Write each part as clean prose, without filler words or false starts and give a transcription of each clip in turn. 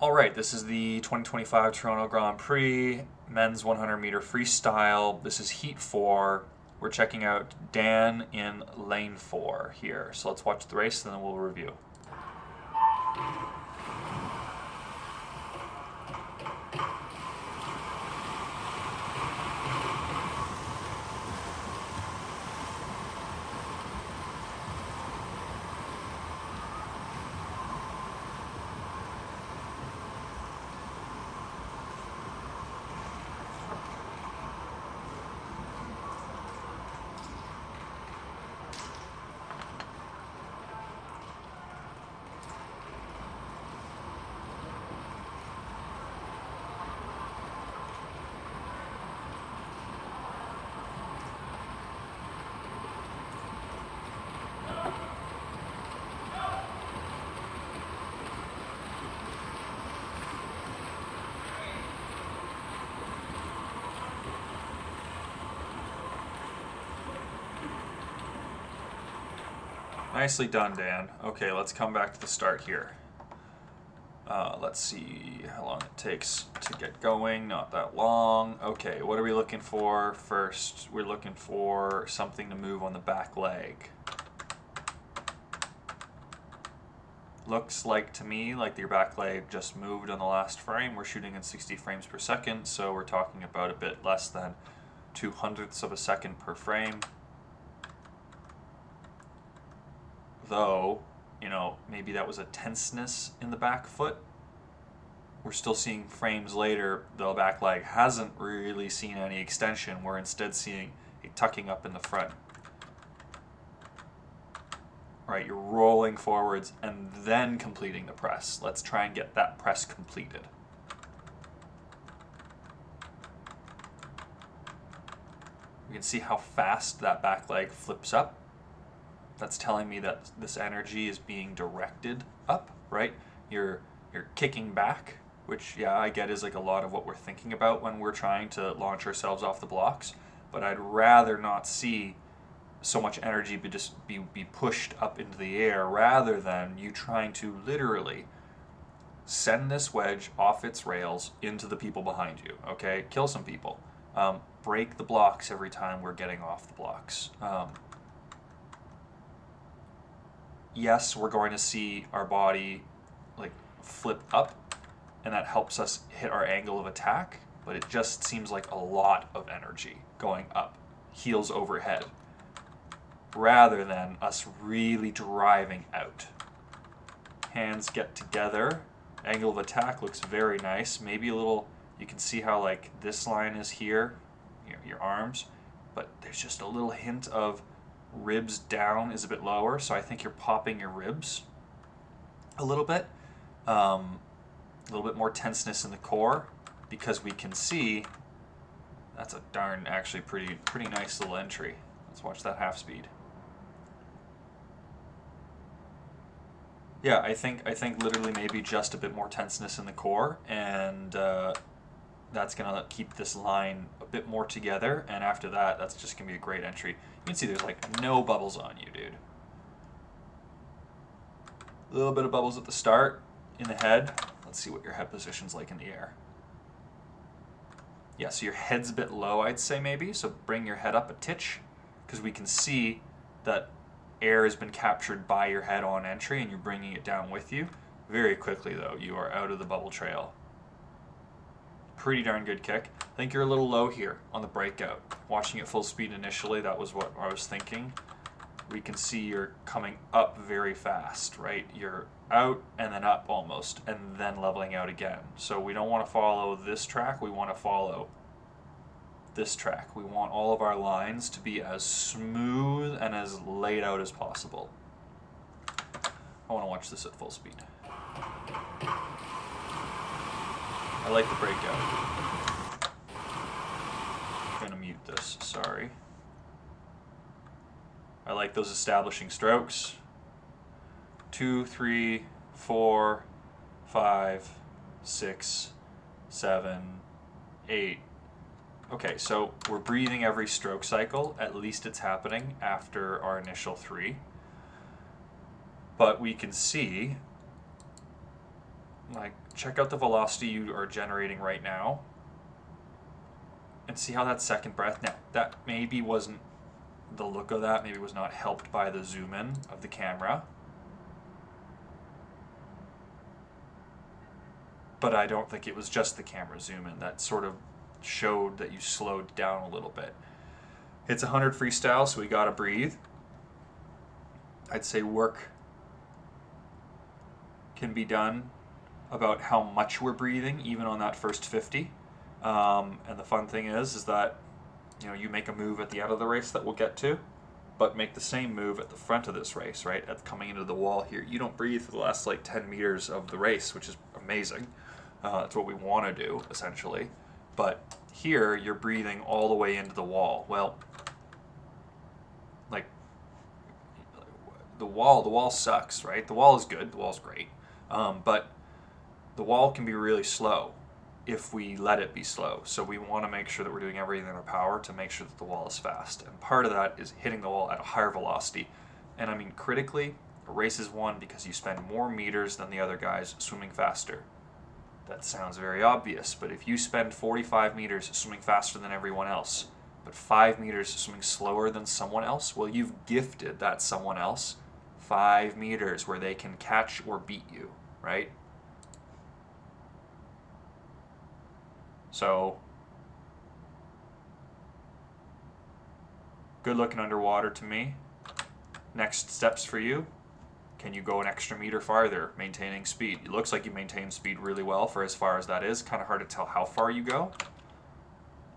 All right, this is the 2025 Toronto Grand Prix men's 100 meter freestyle. This is heat 4. We're checking out Dan in lane 4 here. So let's watch the race and then we'll review. Nicely done, Dan. Okay, let's come back to the start here. Let's see how long it takes to get going. Not that long. Okay, what are we looking for first? We're looking for something to move on the back leg. Looks like to me like your back leg just moved on the last frame. We're shooting in 60 frames per second, so we're talking about a bit less than 0.02 of a second per frame. Though, you know, maybe that was a tenseness in the back foot. We're still seeing frames later, the back leg hasn't really seen any extension. We're instead seeing a tucking up in the front. Right, you're rolling forwards and then completing the press. Let's try and get that press completed. You can see how fast that back leg flips up. That's telling me that this energy is being directed up, right? You're kicking back, which, yeah, I get is like a lot of what we're thinking about when we're trying to launch ourselves off the blocks. But I'd rather not see so much energy be pushed up into the air rather than you trying to literally send this wedge off its rails into the people behind you, okay? Kill some people. Break the blocks every time we're getting off the blocks. Yes, we're going to see our body like flip up, and that helps us hit our angle of attack, but it just seems like a lot of energy going up, heels overhead, rather than us really driving out. Hands get together, angle of attack looks very nice, maybe a little, you can see how like this line is here, your arms, but there's just a little hint of ribs down is a bit lower, so I think you're popping your ribs a little bit. A little bit more tenseness in the core, because we can see that's a darn, actually pretty nice little entry. Let's watch that half speed. Yeah, I think literally maybe just a bit more tenseness in the core, and that's gonna keep this line a bit more together, and after that, that's just gonna be a great entry. You can see there's like no bubbles on you, dude. A little bit of bubbles at the start in the head. Let's see what your head position's like in the air. Yeah, so your head's a bit low, I'd say maybe, so bring your head up a titch, because we can see that air has been captured by your head on entry and you're bringing it down with you. Very quickly though, you are out of the bubble trail. Pretty darn good kick. I think you're a little low here on the breakout. Watching it full speed initially, that was what I was thinking. We can see you're coming up very fast, right? You're out and then up almost, and then leveling out again. So we don't want to follow this track, we want to follow this track. We want all of our lines to be as smooth and as laid out as possible. I want to watch this at full speed. I like the breakout. I'm going to mute this, sorry. I like those establishing strokes. 2, 3, 4, 5, 6, 7, 8. Okay, so we're breathing every stroke cycle. At least it's happening after our initial 3. But we can see Like, check out the velocity you are generating right now and see how that second breath, now that maybe wasn't, the look of that maybe was not helped by the zoom in of the camera, but I don't think it was just the camera zoom in that sort of showed that you slowed down a little bit. It's 100 freestyle, so we gotta breathe. I'd say work can be done about how much we're breathing, even on that first 50. And the fun thing is that, you know, you make a move at the end of the race that we'll get to, but make the same move at the front of this race, right? At coming into the wall here. You don't breathe for the last like 10 meters of the race, which is amazing. That's what we want to do, essentially. But here, you're breathing all the way into the wall. Well, like, the wall sucks, right? The wall is good, the wall's great. But the wall can be really slow if we let it be slow. So we want to make sure that we're doing everything in our power to make sure that the wall is fast. And part of that is hitting the wall at a higher velocity. And I mean, critically, a race is won because you spend more meters than the other guys swimming faster. That sounds very obvious, but if you spend 45 meters swimming faster than everyone else, but 5 meters swimming slower than someone else, well, you've gifted that someone else 5 meters where they can catch or beat you, right? So, good looking underwater to me. Next steps for you. Can you go an extra meter farther, maintaining speed? It looks like you maintain speed really well for as far as that is. Kind of hard to tell how far you go,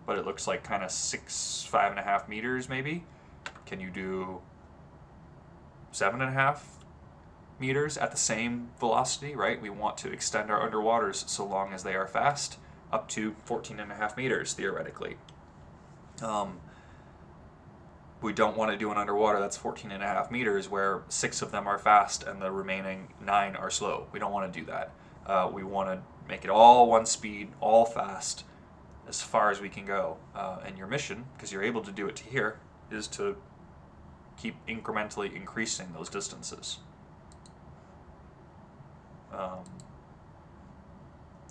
but it looks like kind of 5.5 meters maybe. Can you do 7.5 meters at the same velocity, right? We want to extend our underwaters so long as they are fast, up to 14.5 meters theoretically. We don't want to do an underwater that's 14.5 meters where 6 of them are fast and the remaining 9 are slow. We don't want to do that. We want to make it all one speed, all fast, as far as we can go. And your mission, because you're able to do it to here, is to keep incrementally increasing those distances.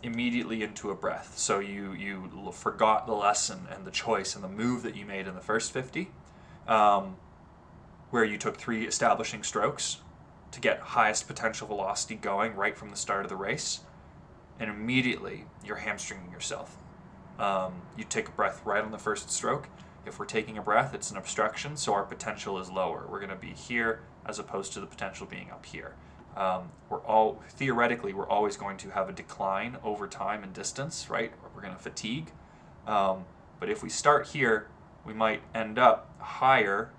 Immediately into a breath. So you forgot the lesson and the choice and the move that you made in the first 50. Where you took 3 establishing strokes to get highest potential velocity going right from the start of the race, and immediately you're hamstringing yourself. You take a breath right on the first stroke. If we're taking a breath, it's an obstruction, so our potential is lower. We're going to be here as opposed to the potential being up here. Theoretically, we're always going to have a decline over time and distance, right? Or we're going to fatigue. But if we start here, we might end up higher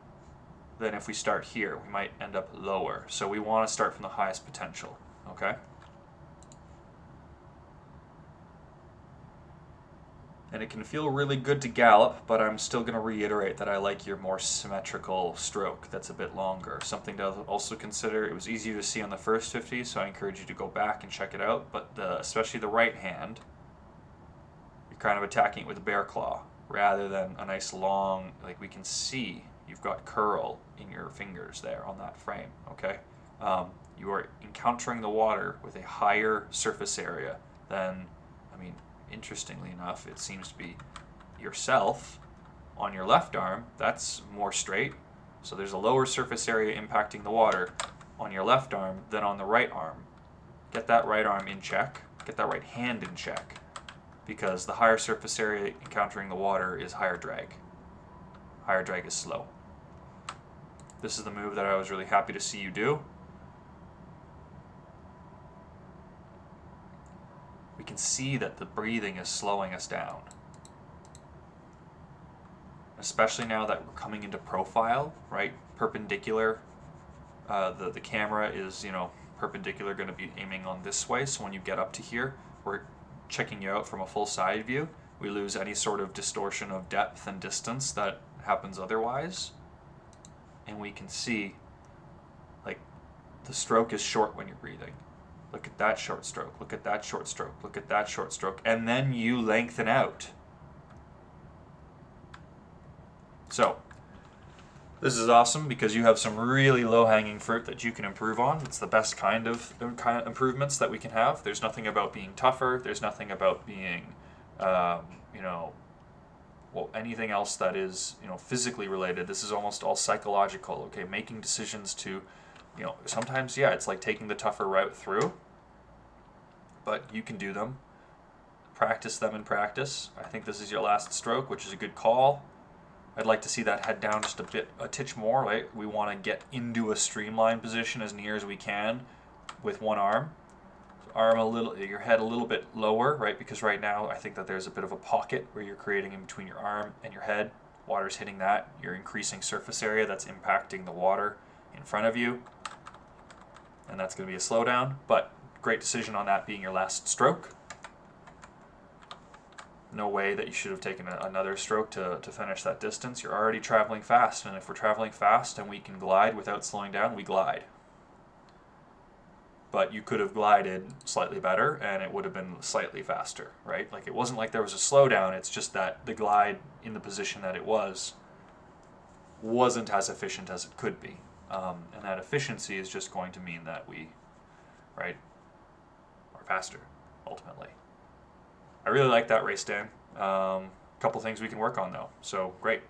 than if we start here. We might end up lower. So we want to start from the highest potential, okay? And it can feel really good to gallop, but I'm still going to reiterate that I like your more symmetrical stroke that's a bit longer. Something to also consider, it was easier to see on the first 50, so I encourage you to go back and check it out, but especially the right hand, you're kind of attacking it with a bear claw, rather than a nice long, like we can see you've got curl in your fingers there on that frame, okay? You are encountering the water with a higher surface area than, I mean, interestingly enough, it seems to be yourself on your left arm. That's more straight. So there's a lower surface area impacting the water on your left arm than on the right arm. Get that right arm in check. Get that right hand in check. Because the higher surface area encountering the water is higher drag. Higher drag is slow. This is the move that I was really happy to see you do. We can see that the breathing is slowing us down. Especially now that we're coming into profile, right? Perpendicular. The camera is, perpendicular, going to be aiming on this way. So when you get up to here, we're checking you out from a full side view. We lose any sort of distortion of depth and distance that happens otherwise. And we can see, like, the stroke is short when you're breathing. Look at that short stroke, look at that short stroke, look at that short stroke, and then you lengthen out. So, This is awesome because you have some really low-hanging fruit that you can improve on. It's the best kind of improvements that we can have. There's nothing about being tougher. There's nothing about being, um, you know, well, anything else that is, physically related. This is almost all psychological. Okay, making decisions to, sometimes, yeah, it's like taking the tougher route through, but you can do them. Practice them in practice. I think this is your last stroke, which is a good call. I'd like to see that head down just a titch more, right? We want to get into a streamline position as near as we can with one arm. Arm a little, your head a little bit lower, right? Because right now I think that there's a bit of a pocket where you're creating in between your arm and your head. Water's hitting that. You're increasing surface area that's impacting the water in front of you. And that's going to be a slowdown, but great decision on that being your last stroke. No way that you should have taken another stroke to finish that distance. You're already traveling fast, and if we're traveling fast and we can glide without slowing down, we glide. But you could have glided slightly better and it would have been slightly faster, right? Like it wasn't like there was a slowdown, it's just that the glide in the position that it wasn't as efficient as it could be. And that efficiency is just going to mean that we, right, are faster, ultimately. I really like that race, Dan. Couple things we can work on though, so great.